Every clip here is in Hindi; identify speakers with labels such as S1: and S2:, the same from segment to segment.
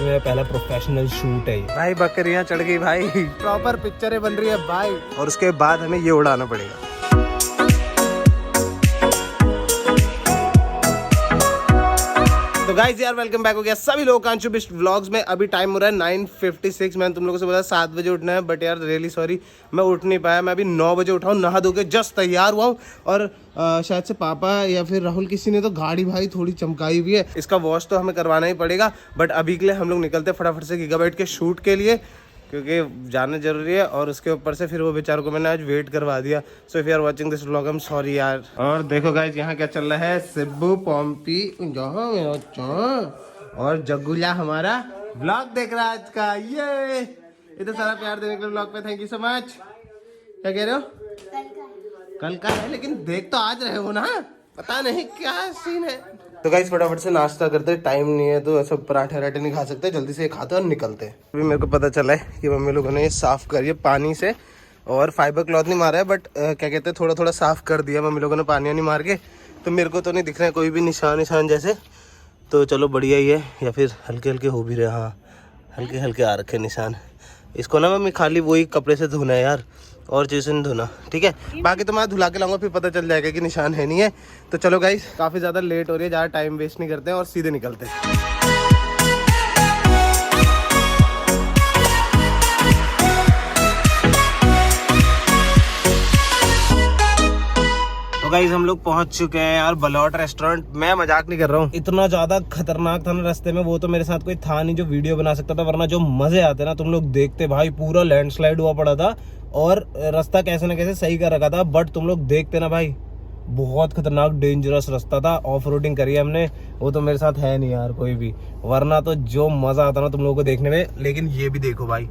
S1: मेरा पहला प्रोफेशनल शूट है भाई। बकरियां चढ़ गई भाई, प्रॉपर पिक्चरें बन रही है भाई। और उसके बाद हमें ये उड़ाना पड़ेगा। तो गाइस यार वेलकम बैक हो गया सभी लोग कांचू बिस्ट व्लॉग्स में। अभी टाइम हो रहा है 9:56। मैंने तुम लोगों से बोला 7 बजे उठना है, बट यार रियली सॉरी मैं उठ नहीं पाया। मैं अभी 9 बजे उठा हूँ, नहा धो के जस्ट तैयार हुआ हूँ। और शायद से पापा या फिर राहुल किसी ने तो गाड़ी भाई थोड़ी चमकाई हुई है, इसका वॉश तो हमें करवाना ही पड़ेगा। बट अभी के लिए हम लोग निकलते फटाफट से गीगाबाइट के शूट के लिए, क्योंकि जाना जरूरी है। और उसके ऊपर से फिर वो बेचारों को मैंने आज वेट करवा दिया। So if you are watching this vlog I am sorry यार। और देखो गाइस यहाँ क्या चल रहा है, सिब्बू पॉम्पी और जग्गुला हमारा व्लॉग देख रहा है आज का। ये इतना सारा प्यार देने के लिए व्लॉग पे थैंक यू सो मच। क्या कह रहे हो? कल का है, लेकिन देख तो आज रहे हो ना, पता नहीं क्या सीन है। तो गाइस फटाफट से नाश्ता करते, टाइम नहीं है तो ऐसा पराठे वराठे नहीं खा सकते, जल्दी से खाते और निकलते। अभी मेरे को पता चला है कि मम्मी लोगों ने ये साफ करिए पानी से, और फाइबर क्लॉथ नहीं मारा है, बट क्या कहते हैं थोड़ा थोड़ा साफ कर दिया मम्मी लोगों ने पानी नहीं मार के। तो मेरे को तो नहीं दिख रहे हैं कोई भी निशान जैसे, तो चलो बढ़िया ही है। या फिर हल्के हल्के हो भी रहे, हाँ हल्के हल्के आ रखे निशान। इसको ना मम्मी खाली वही कपड़े से धोना है यार, और चीज़ से नहीं धोना, ठीक है। बाकी तो मैं धुला के लाऊंगा, फिर पता चल जाएगा कि निशान है नहीं है। तो चलो गाइस काफ़ी ज़्यादा लेट हो रही है, ज़्यादा टाइम वेस्ट नहीं करते हैं और सीधे निकलते हैं। गाइस हम लोग पहुंच चुके हैं यार बलौट रेस्टोरेंट। मैं मजाक नहीं कर रहा हूँ, इतना ज्यादा खतरनाक था ना रास्ते में। वो तो मेरे साथ कोई था नहीं जो वीडियो बना सकता था, वरना जो मजे आते ना तुम लोग देखते भाई। पूरा लैंडस्लाइड हुआ पड़ा था और रास्ता कैसे ना कैसे सही कर रखा था, बट तुम लोग देखते ना भाई, बहुत खतरनाक डेंजरस रास्ता था। ऑफ रोडिंग करी है हमने, वो तो मेरे साथ है नहीं यार कोई भी, वरना तो जो मजा आता ना तुम लोगों को देखने में। लेकिन ये भी देखो भाई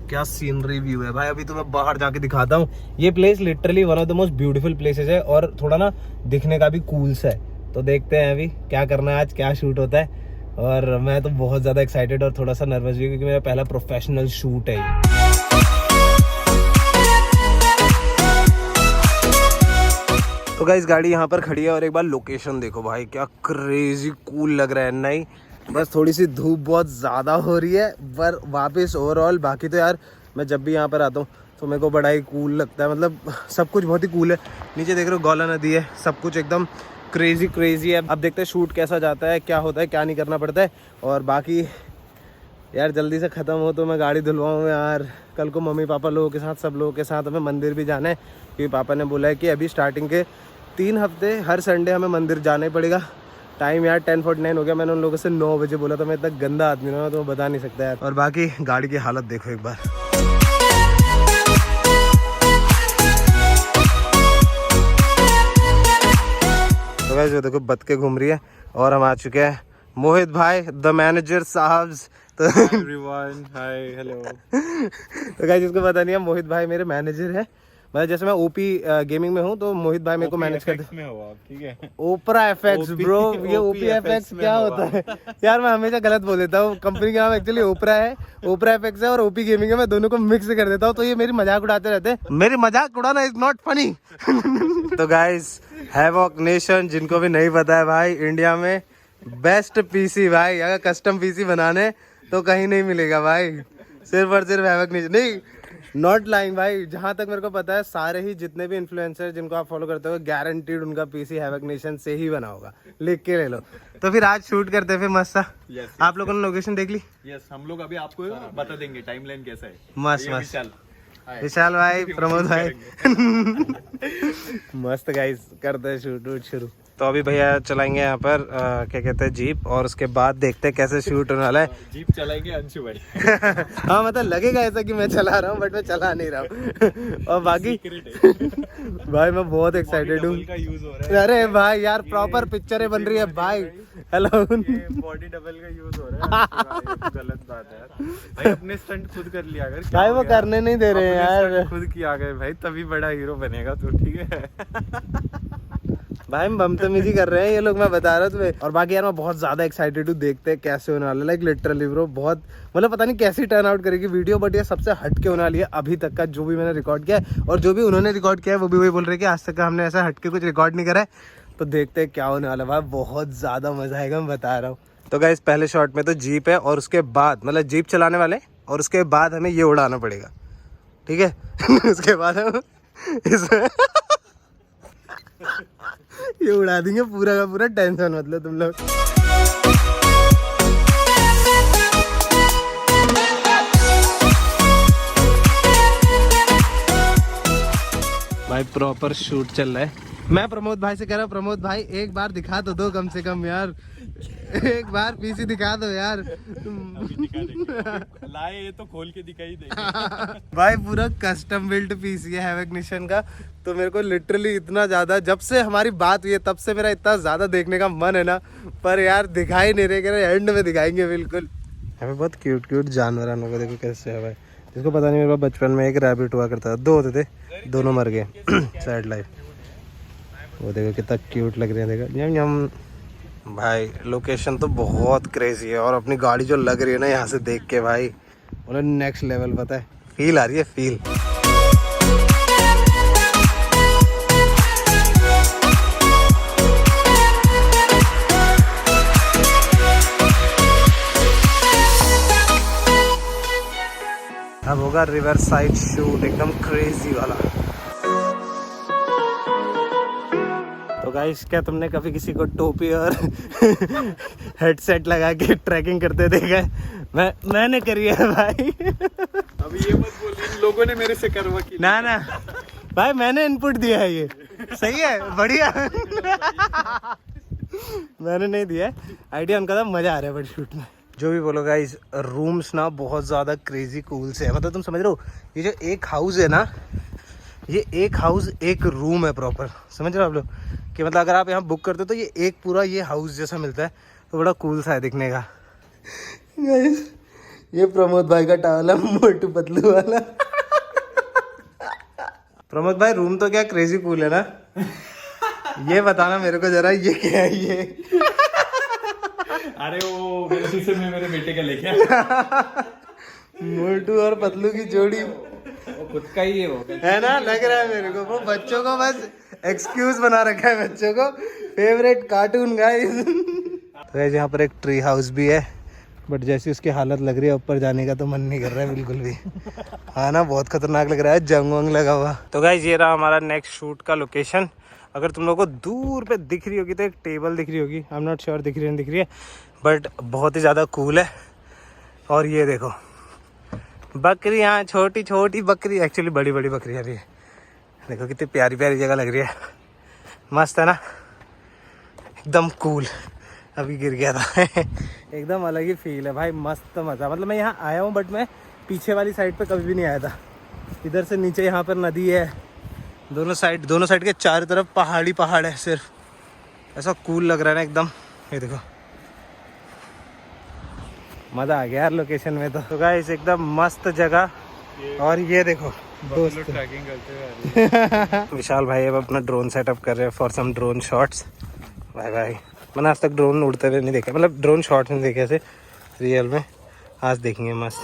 S1: क्या सीनरी व्यू है भाई। अभी तो मैं बाहर जाके दिखाता हूँ। ये place literally one of the most beautiful places है, और थोड़ा ना दिखने का भी कूल्स है। तो देखते हैं अभी क्या करना है, आज क्या शूट होता है। और मैं तो बहुत ज़्यादा एक्साइटेड और थोड़ा सा नर्वस भी, क्योंकि मेरा पहला प्रोफेशनल शूट है ये। तो गाइस गाड़ी यहाँ पर खड़ी है, और एक बार लोकेशन देखो भाई, क्या क्रेजी कूल लग रहा है। नहीं बस थोड़ी सी धूप बहुत ज़्यादा हो रही है, पर वापस ओवरऑल बाकी तो यार मैं जब भी यहाँ पर आता हूँ तो मेरे को बड़ा ही कूल लगता है। मतलब सब कुछ बहुत ही कूल है। नीचे देख रहे हो गौला नदी है, सब कुछ एकदम क्रेजी है। अब देखते हैं शूट कैसा जाता है, क्या होता है, क्या नहीं करना पड़ता है। और बाकी यार जल्दी से ख़त्म हो तो मैं गाड़ी धुलवाऊँ यार। कल को मम्मी पापा लोगों के साथ, सब लोगों के साथ हमें मंदिर भी जाना है, क्योंकि पापा ने बोला है कि अभी स्टार्टिंग के 3 हफ्ते हर संडे हमें मंदिर जाना ही पड़ेगा। टाइम यार 10:49 हो गया। मैंने उन लोगों से 9 बजे बोला था। मैं इतना गंदा आदमी ना तो मैं बता नहीं सकता यार। और बाकी गाड़ी की हालत देखो एक बार। तो गाइस देखो बत्तखें घूम रही है, और हम आ चुके हैं मोहित भाई द मैनेजर साहब। तो
S2: एवरीवन हाय हेलो।
S1: तो गाइस जिसको पता नहीं है, मोहित भाई मेरे मैनेजर है। मतलब जैसे मैं ओपी गेमिंग में हूँ तो मोहित भाई मेरे को मैनेज करते हैं। ठीक है ओपरा एफएक्स ब्रो, ये ओपी एफएक्स क्या होता है यार? मैं हमेशा गलत बोल देता हूँ। कंपनी का नाम एक्चुअली ओपरा है, ओपरा एफएक्स है, और ओपी गेमिंग है। मैं दोनों को मिक्स कर देता हूँ, तो ये मेरी मजाक उड़ाते रहते हैं। मेरी मजाक उड़ाना इज नॉट फनी। तो गाइस हैवॉक नेशन, जिनको भी नहीं पता है भाई, इंडिया में बेस्ट पीसी भाई, अगर कस्टम पीसी बनाने तो कहीं नहीं मिलेगा भाई, सिर्फ और सिर्फ हैवॉक नेशन। नहीं नॉट लाइंग भाई, जहाँ तक मेरे को पता है सारे ही जितने भी इन्फ्लुएंसर जिनको आप फॉलो करते हो, गारंटीड उनका पीसी हैवॉक नेशन से ही बना होगा। लिख के ले लो। तो फिर आज शूट करते हैं फिर मस्त सा। आप लोगों ने लोकेशन देख ली?
S2: यस हम लोग अभी आपको बता देंगे टाइमलाइन कैसा है।
S1: मस्त विशाल भाई, प्रमोद भाई। मस्त गाइस करते हैं शूट शुरू। तो अभी भैया चलाएंगे यहाँ पर क्या कहते हैं जीप, और उसके बाद देखते हैं कैसे शूट होने वाला है।
S2: जीप चलाएंगे अंशु भाई।
S1: हाँ मतलब लगेगा ऐसा कि मैं चला रहा हूँ, बट मैं चला नहीं रहा हूँ। और बाकी भाई मैं बहुत एक्साइटेड हूँ। अरे भाई यार प्रॉपर पिक्चरें बन रही है भाई। हेलो
S2: बॉडी डबल का यूज हो रहा है, गलत बात है यार। भाई अपने स्टंट खुद कर लिया अगर
S1: भाई वो करने नहीं दे रहे हैं यार।
S2: खुद किया गया भाई, तभी बड़ा हीरो बनेगा तू, ठीक है।
S1: भाई हम बमतमीजी कर रहे हैं ये लोग, मैं बता रहा तुम्हें। और बाकी यार मैं बहुत ज्यादा एक्साइटेड हूँ, देखते हैं कैसे होने वाला है। लाइक लिटरली ब्रो बहुत, मतलब पता नहीं कैसी टर्न आउट करेगी वीडियो, बट ये सबसे हटके होने वाली है अभी तक का जो भी मैंने रिकॉर्ड किया है। और जो भी उन्होंने रिकॉर्ड किया है वो भी वही बोल रहे हैं कि आज तक का हमने ऐसा हटके कुछ रिकॉर्ड नहीं करा है। तो देखते हैं क्या होने वाला है भाई, बहुत ज्यादा मजा आएगा, मैं बता रहा हूँ। तो गाइस पहले शॉट में तो जीप है और उसके बाद मतलब जीप चलाने वाले और उसके बाद हमें ये उड़ाना पड़ेगा, ठीक है। उसके बाद हम इसमें ये उड़ा देंगे पूरा का पूरा, टेंशन मतलब तुम लोग। भाई प्रॉपर शूट चल रहा है। मैं प्रमोद भाई से कह रहा हूँ, प्रमोद भाई एक बार दिखा तो दो कम से कम यार, एक बार पीसी दिखा दो यार।
S2: लाए ये तो खोल के दिखाई देगा।
S1: भाई पूरा कस्टम बिल्ट पीसी है हैवक निशन का। तो मेरे को लिटरली इतना ज्यादा, जब से हमारी बात हुई है तब से मेरा इतना ज्यादा देखने का मन है ना, पर यार दिखाई नहीं रहे, कह रहे एंड में दिखाएंगे बिल्कुल। हमें बहुत क्यूट क्यूट जानवर को देखो कैसे है भाई। जिसको पता नहीं, मेरे बचपन में एक रैबिट हुआ करता था, 2 होते थे, दोनों मर गए। Sad life. वो देखो कितना क्यूट लग रहे हैं, देखो यम यम। भाई लोकेशन तो बहुत क्रेजी है और अपनी गाड़ी जो लग रही है ना यहाँ से देख के भाई, उन्हें नेक्स्ट लेवल, पता है फील आ रही है, फील। अब होगा रिवर साइड शूट एकदम क्रेजी वाला। तो गाइस क्या तुमने कभी किसी को टोपी और हेडसेट लगा के ट्रैकिंग करते देखा है? मैंने करी है भाई।
S2: अभी ये मत बोल, इन लोगों ने मेरे से करवा की।
S1: ना ना भाई, मैंने इनपुट दिया है, ये सही है, बढ़िया। मैंने नहीं दिया है, आइडिया उनका था, मजा आ रहा है बट शूट में। जो भी बोलो गाइस, रूम्स ना बहुत ज़्यादा क्रेजी कूल से है। मतलब तुम समझ रहे हो, ये जो एक हाउस है ना, ये एक हाउस एक रूम है प्रॉपर, समझ रहे हो आप लोग? कि मतलब अगर आप यहाँ बुक करते हो तो ये एक पूरा ये हाउस जैसा मिलता है, तो बड़ा कूल सा है दिखने का। गाइस ये प्रमोद भाई का टावल है, मोटू पतलू वाला। प्रमोद भाई रूम तो क्या क्रेजी कूल है ना, ये बताना मेरे को जरा, ये क्या है ये?
S2: अरे वो मेरे शीशे में मेरे बेटे का लेके आया।
S1: मोटू और पतलू की जोड़ी,
S2: वो खुद का ही
S1: है ना, लग रहा है मेरे को। वो बच्चों को बस एक्सक्यूज बना रखा है, बच्चों को फेवरेट कार्टून गाइस। तो गाइस यहाँ पर एक ट्री हाउस भी है, बट जैसी उसकी हालत लग रही है ऊपर जाने का तो मन नहीं कर रहा है बिल्कुल भी। हाँ ना, बहुत खतरनाक लग रहा है, जंग वंग लगा हुआ। तो गाइस ये रहा हमारा नेक्स्ट शूट का लोकेशन। अगर तुम लोगों को दूर पे दिख रही होगी तो एक टेबल दिख रही होगी, आई एम नॉट श्योर दिख रही है नहीं दिख रही है, बट बहुत ही ज़्यादा कूल है। और ये देखो बकरियाँ, छोटी छोटी बकरी, एक्चुअली बड़ी बड़ी बकरियाँ भी है। देखो कितनी प्यारी प्यारी जगह लग रही है, मस्त है ना, एकदम कूल। अभी गिर गया था। एकदम अलग ही फील है भाई, मस्त मज़ा। मतलब मैं यहाँ आया हूँ बट मैं पीछे वाली साइड पे कभी भी नहीं आया था। इधर से नीचे यहाँ पर नदी है, दोनों साइड के चारों तरफ पहाड़ है सिर्फ। ऐसा कूल लग रहा है ना एकदम। ये देखो मज़ा आ गया यार लोकेशन में। तो गाइस एकदम मस्त जगह। और ये देखो दोस्त
S2: ट्रैकिंग करते हुए
S1: विशाल भाई अब अपना ड्रोन सेटअप कर रहे हैं फॉर सम ड्रोन शॉट्स। भाई मैंने आज तक ड्रोन उड़ते हुए नहीं देखा, मतलब ड्रोन शॉट्स नहीं देखे ऐसे रियल में, आज देखेंगे मस्त।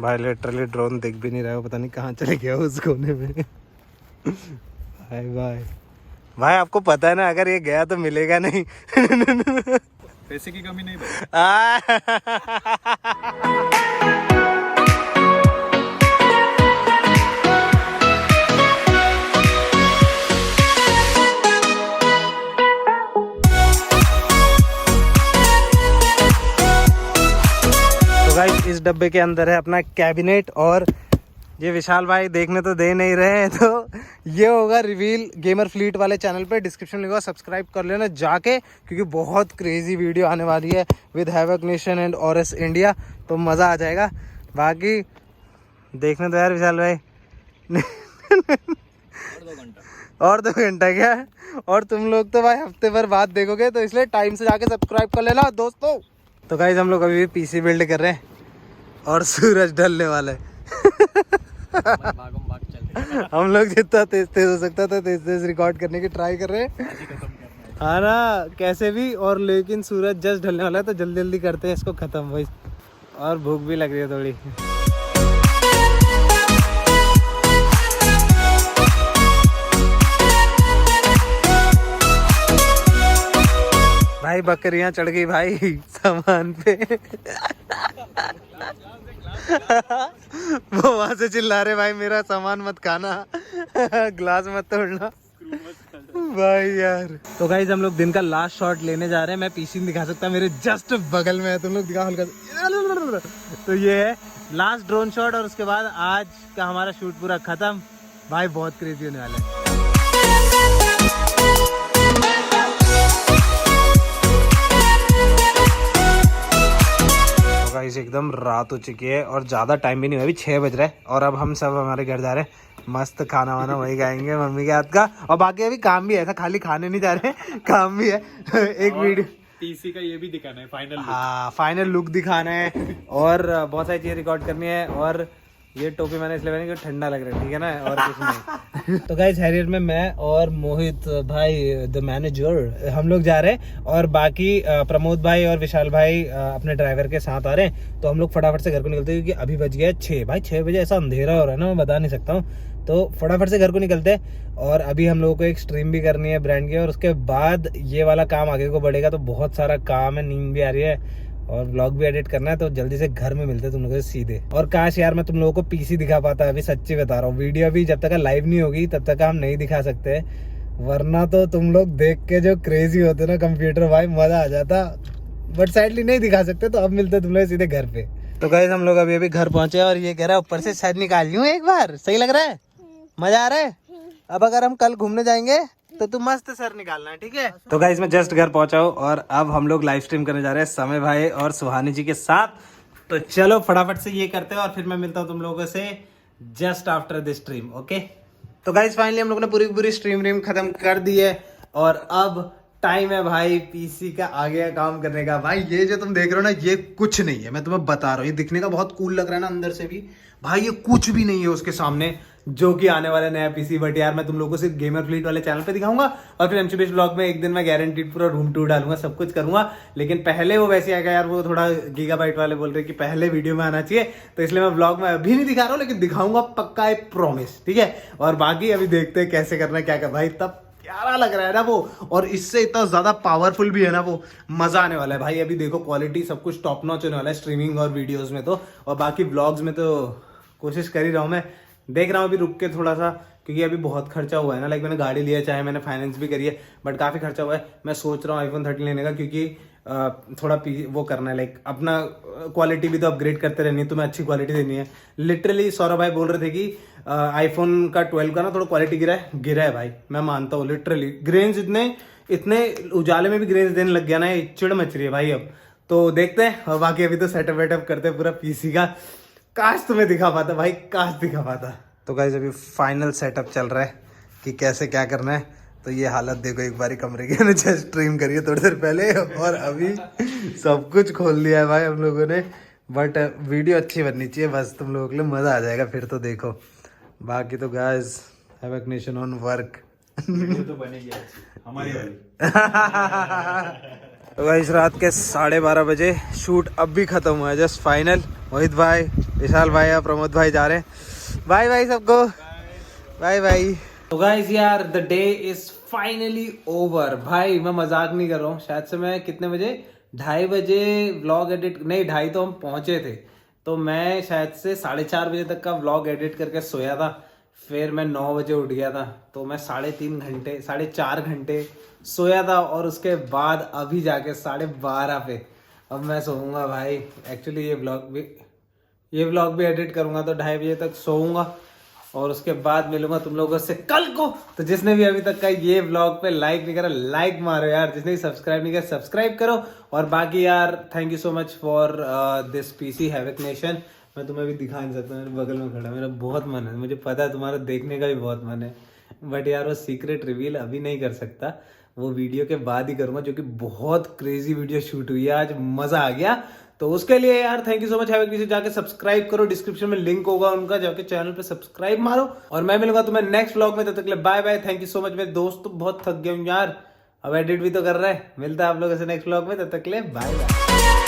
S1: भाई लिटरली ड्रोन दिख भी नहीं रहा है, पता नहीं कहाँ चले गया उस कोने में। भाई आपको पता है ना, अगर ये गया तो मिलेगा नहीं।
S2: पैसे की कमी नहीं भाई।
S1: तो गाइस इस डब्बे के अंदर है अपना कैबिनेट, और ये विशाल भाई देखने तो दे नहीं रहे हैं, तो ये होगा रिवील गेमर फ्लीट वाले चैनल पे। डिस्क्रिप्शन लिखा, सब्सक्राइब कर लेना जाके, क्योंकि बहुत क्रेजी वीडियो आने वाली है with havoc nation and ORS India, तो मज़ा आ जाएगा। बाकी देखने तो यार विशाल भाई। और 2 घंटा क्या है, और तुम लोग तो भाई हफ्ते भर बाद देखोगे, तो इसलिए टाइम से जाके सब्सक्राइब कर लेना दोस्तों। तो गाइस हम लोग अभी भी पीसी बिल्ड कर रहे हैं और सूरज ढलने वाला है। हम लोग जितना तेज हो सकता था तेज रिकॉर्ड करने की ट्राई कर रहे हैं, हाँ ना, कैसे भी। और लेकिन सूरज जस्ट ढलने वाला है, तो जल्दी जल्दी करते हैं इसको खत्म भाई। और भूख भी लग रही है थोड़ी।
S3: भाई बकरियां चढ़ गई भाई सामान पे। वो वहां से चिल्ला रहे भाई मेरा सामान मत खाना, ग्लास मत तोड़ना भाई यार। तो गाइस हम लोग दिन का लास्ट शॉट लेने जा रहे हैं। मैं पीछे नहीं दिखा सकता, मेरे जस्ट बगल में है, तुम लोग दिखा हल्का। तो ये है लास्ट ड्रोन शॉट और उसके बाद आज का हमारा शूट पूरा खत्म। भाई बहुत क्रेजी होने वाला है। गाइस एकदम रात हो चुकी है और ज़्यादा टाइम भी नहीं हुआ, अभी 6 बज रहा है और अब हम सब हमारे घर जा रहे हैं। मस्त खाना वाना वही खाएंगे मम्मी के हाथ का। और बाकी अभी काम भी है, ऐसा खाली खाने नहीं जा रहे, काम भी है। एक वीडियो
S2: पीसी का ये भी दिखाना है फाइनल।
S3: हाँ फाइनल लुक दिखाना है और बहुत सारी चीज़ें रिकॉर्ड करनी है। और ये टोपी मैंने इसलिए पहनी कि ठंडा लग रहा है, ठीक है ना, और कुछ नहीं। तो गाइस हैरियर में मैं और मोहित भाई द मैनेजर हम लोग जा रहे हैं और बाकी प्रमोद भाई और विशाल भाई अपने ड्राइवर के साथ आ रहे हैं। तो हम लोग फटाफट से घर को निकलते हैं क्योंकि अभी बज गया 6। भाई 6 बजे ऐसा अंधेरा हो रहा है ना, मैं बता नहीं सकता हूँ। तो फटाफट से घर को निकलते हैं और अभी हम लोगों को एक स्ट्रीम भी करनी है ब्रांड की और उसके बाद ये वाला काम आगे को बढ़ेगा। तो बहुत सारा काम है, नींद भी आ रही है और व्लॉग भी एडिट करना है। तो जल्दी से घर में मिलते हैं तुम लोगों से सीधे। और काश यार मैं तुम लोगों को पीसी दिखा पाता, अभी सच्ची बता रहा हूँ। वीडियो अभी जब तक लाइव नहीं होगी तब तक हम नहीं दिखा सकते, वरना तो तुम लोग देख के जो क्रेजी होते ना कंप्यूटर, भाई मजा आ जाता। बट सैडली नहीं दिखा सकते, तो अब मिलते तुम लोग सीधे घर पे। तो गाइस हम लोग अभी घर पहुंचे और ये कह रहा है ऊपर से सर निकाल लूं एक बार, सही लग रहा है, मजा आ रहा है। अब अगर हम कल घूमने जाएंगे तो तुम मस्त सर निकालना है, ठीक है। तो गाइस मैं जस्ट घर पहुंचा हूँ और अब हम लोग लाइव स्ट्रीम करने जा रहे हैं समय भाई और सुहानी जी के साथ। तो चलो फटाफट से ये करते हैं और फिर मैं मिलता हूँ तुम लोगों से just after this stream, okay. तो गाइस फाइनली हम लोगों ने पूरी स्ट्रीम खत्म कर दी है और अब टाइम है भाई पीसी का आगे का काम करने का। भाई ये जो तुम देख रहे हो ना, ये कुछ नहीं है, मैं तुम्हें बता रहा हूँ। ये दिखने का बहुत कूल लग रहा है ना अंदर से भी, भाई ये कुछ भी नहीं है उसके सामने जो कि आने वाला नया पीसी। बट यार मैं तुम लोगों को सिर्फ गेमर फ्लीट वाले चैनल पे दिखाऊंगा और फिर एमसीबीएस ब्लॉग में एक दिन मैं गारंटीड पूरा रूम टूर डालूंगा, सब कुछ करूंगा। लेकिन पहले वो वैसे आएगा यार, वो थोड़ा गीगाबाइट वाले बोल रहे कि पहले वीडियो में आना चाहिए, तो इसलिए मैं ब्लॉग में अभी नहीं दिखा रहा हूँ, लेकिन दिखाऊंगा पक्का, आई प्रॉमिस, ठीक है। और बाकी अभी देखते हैं कैसे करना है क्या कर। भाई तब प्यारा लग रहा है ना वो, और इससे इतना ज्यादा पावरफुल भी है ना वो, मजा आने वाला है भाई। अभी देखो क्वालिटी सब कुछ टॉप नॉच होने वाला है स्ट्रीमिंग और वीडियोस में तो, और बाकी व्लॉग्स में तो कोशिश कर ही रहा हूँ मैं। देख रहा हूँ अभी रुक के थोड़ा सा, क्योंकि अभी बहुत खर्चा हुआ है ना। लाइक मैंने गाड़ी लिया, चाहे मैंने फाइनेंस भी करी है, बट काफ़ी खर्चा हुआ है। मैं सोच रहा हूँ iPhone 13 लेने का, क्योंकि थोड़ा वो करना है, लाइक अपना क्वालिटी भी तो अपग्रेड करते रहनी है, तुम्हें अच्छी क्वालिटी देनी है। लिटरली सौरभ भाई बोल रहे थे कि iPhone का 12 का ना थोड़ा क्वालिटी गिरा है भाई, मैं मानता हूँ। लिटरली ग्रेन्स इतने उजाले में भी ग्रेन्स देने लग गया ना, ये चिड़ मच रही है भाई अब। तो देखते हैं, और बाकी अभी तो सेटअप वेटअप करते हैं पूरा पीसी का। काश तुम्हें दिखा पाता भाई, काश दिखा पाता। तो गाइस अभी फाइनल सेटअप चल रहा है कि कैसे क्या करना है। तो ये हालत देखो एक बारी कमरे की, जस्ट स्ट्रीम करिए थोड़ी देर पहले और अभी सब कुछ खोल लिया है भाई हम लोगों ने। बट वीडियो अच्छी बननी चाहिए, बस तुम लोगों के लिए मजा आ जाएगा फिर तो देखो। बाकी तो guys havoc nation on work
S2: तो बनेगी हमारी वाली।
S3: तो गाइस रात के 12:30 बजे शूट अब भी खत्म हुआ है, जस्ट फाइनल। मोहित भाई, विशाल भाई और प्रमोद भाई जा रहे हैं। बाय बाय सबको, बाय बाय। तो गाइस यार the day is finally over. भाई मैं मजाक नहीं कर रहा हूँ, शायद से मैं कितने बजे 2:30 बजे व्लॉग एडिट, नहीं 2:30 तो हम पहुंचे थे, तो मैं शायद से 4:30 बजे तक का व्लॉग एडिट करके सोया था। फिर मैं 9 बजे उठ गया था, तो मैं 4.5 घंटे सोया था। और उसके बाद अभी जाके 12:30 पे अब मैं सोऊंगा भाई। एक्चुअली ये व्लॉग भी एडिट करूंगा तो 2:30 बजे तक सोऊंगा और उसके बाद मिलूंगा तुम लोगों से कल को। तो जिसने भी अभी तक का ये व्लॉग पे लाइक नहीं करा, लाइक मारो यार। जिसने सब्सक्राइब नहीं किया, सब्सक्राइब करो। और बाकी यार thank you so much for this PC havoc nation. मैं तुम्हें भी दिखा नहीं सकता, मेरे बगल में खड़ा, मेरा बहुत मन है, मुझे पता है तुम्हारा देखने का भी बहुत मन है, बट यार वो सीक्रेट रिवील अभी नहीं कर सकता, वो वीडियो के बाद ही करूंगा, जो कि बहुत क्रेजी वीडियो शूट हुई है आज, मजा आ गया। तो उसके लिए यार thank you so much. Havoc nation जाके सब्सक्राइब करो, डिस्क्रिप्शन में लिंक होगा उनका, जाके चैनल पे सब्सक्राइब मारो। और मैं मिलूंगा तुम्हें नेक्स्ट व्लॉग में, तब तक के लिए bye bye. Thank you so much. मेरे दोस्त तो बहुत थक गए यार, अब एडिट भी तो कर रहे हैं। मिलता है आप लोगों से नेक्स्ट व्लॉग में, तब तक के लिए बाय बाय।